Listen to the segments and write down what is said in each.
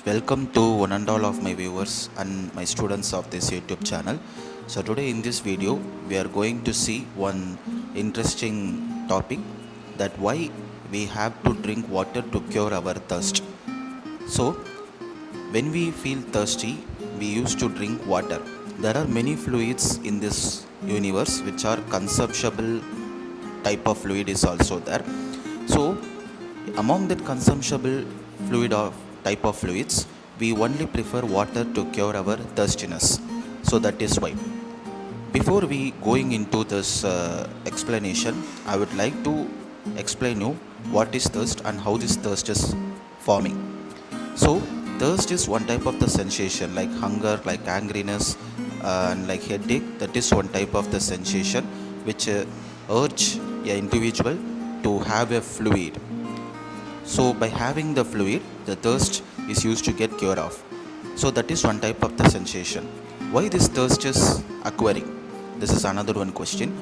Welcome to one and all of my viewers and my students of this YouTube channel. So today in this video we are going to see one interesting topic, that why we have to drink water to cure our thirst. So when we feel thirsty, we used to drink water. There are many fluids in this universe which are consumptible type of fluid is also there. So among that consumptible fluid of type of fluids, we only prefer water to cure our thirstiness. So that is why. Before we going into this explanation, I would like to explain you what is thirst and how this thirst is forming. So thirst is one type of the sensation, like hunger, like angriness, and like headache. That is one type of the sensation which urge an individual to have a fluid. So by having the fluid, the thirst is used to get cured of. So that is one type of the sensation. Why this thirst is occurring? This is another one question.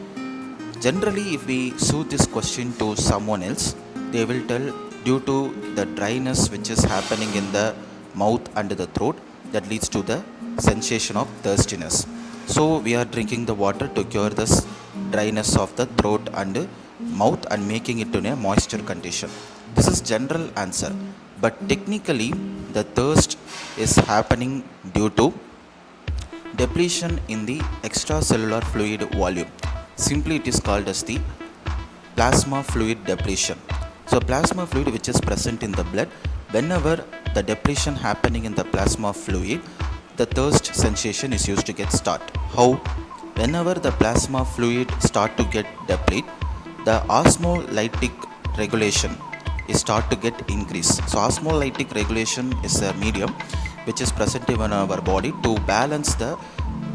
Generally, if we suit this question to someone else, they will tell due to the dryness which is happening in the mouth and the throat, that leads to the sensation of thirstiness. So we are drinking the water to cure this dryness of the throat and mouth and making it in a moisture condition. This is general answer, but technically the thirst is happening due to depletion in the extracellular fluid volume. Simply it is called as the plasma fluid depletion. So plasma fluid which is present in the blood, whenever the depletion happening in the plasma fluid, the thirst sensation is used to get start. How? Whenever the plasma fluid start to get deplete, the osmolytic regulation is start to get increase. So osmolytic regulation is a medium which is present in our body to balance the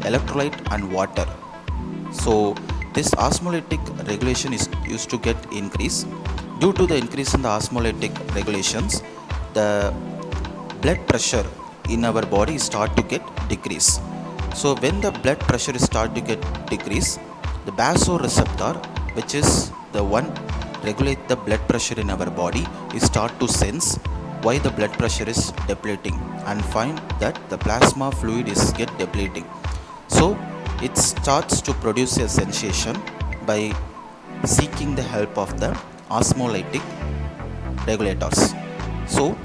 electrolyte and water. So this osmolytic regulation is used to get increase. Due to the increase in the osmolytic regulations, the blood pressure in our body start to get decrease. So when the blood pressure start to get decrease, the vasoreceptor, which is the one regulate the blood pressure in our body, is start to sense why the blood pressure is depleting and find that the plasma fluid is get depleting. So it starts to produce a sensation by seeking the help of the osmolytic regulators. So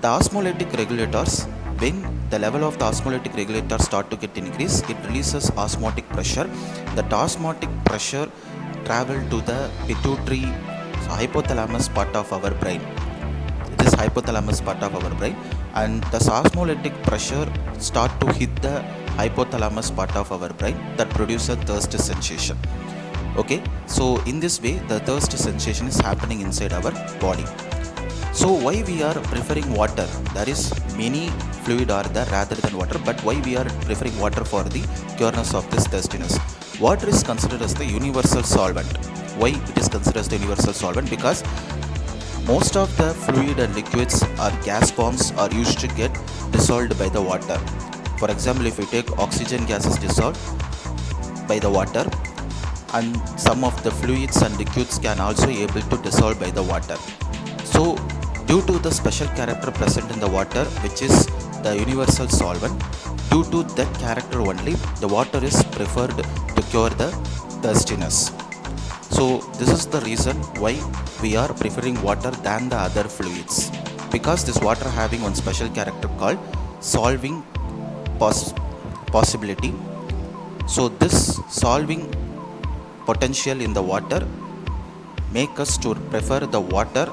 the osmolytic regulators, when the level of the osmolytic regulator start to get increased, it releases osmotic pressure. That osmotic pressure travel to the pituitary, so hypothalamus part of our brain. It is hypothalamus part of our brain, and the osmolytic pressure start to hit the hypothalamus part of our brain, that produces a thirst sensation. Okay, so in this way the thirst sensation is happening inside our body. So why we are preferring water? There is many fluid are there rather than water, but why we are preferring water for the cureness of this thirstiness? Water is considered as the universal solvent. Why it is considered as the universal solvent? Because most of the fluid and liquids or gas forms are used to get dissolved by the water. For example, if we take oxygen gas is dissolved by the water, and some of the fluids and liquids can also able to dissolve by the water. So due to the special character present in the water, which is the universal solvent, due to that character only, the water is preferred to cure the thirstiness. So this is the reason why we are preferring water than the other fluids, because this water having one special character called solving possibility. So this solving potential in the water make us to prefer the water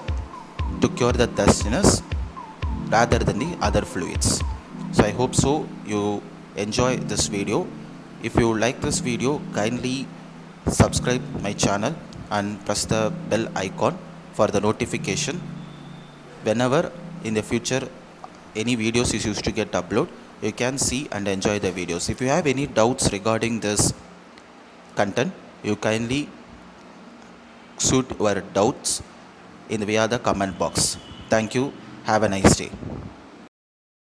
to cure the thirstiness rather than the other fluids. So I hope so you enjoy this video. If you like this video, kindly subscribe my channel and press the bell icon for the notification. Whenever in the future any videos is used to get uploaded, you can see and enjoy the videos. If you have any doubts regarding this content, you kindly shoot your doubts in via the comment box. Thank you. Have a nice day.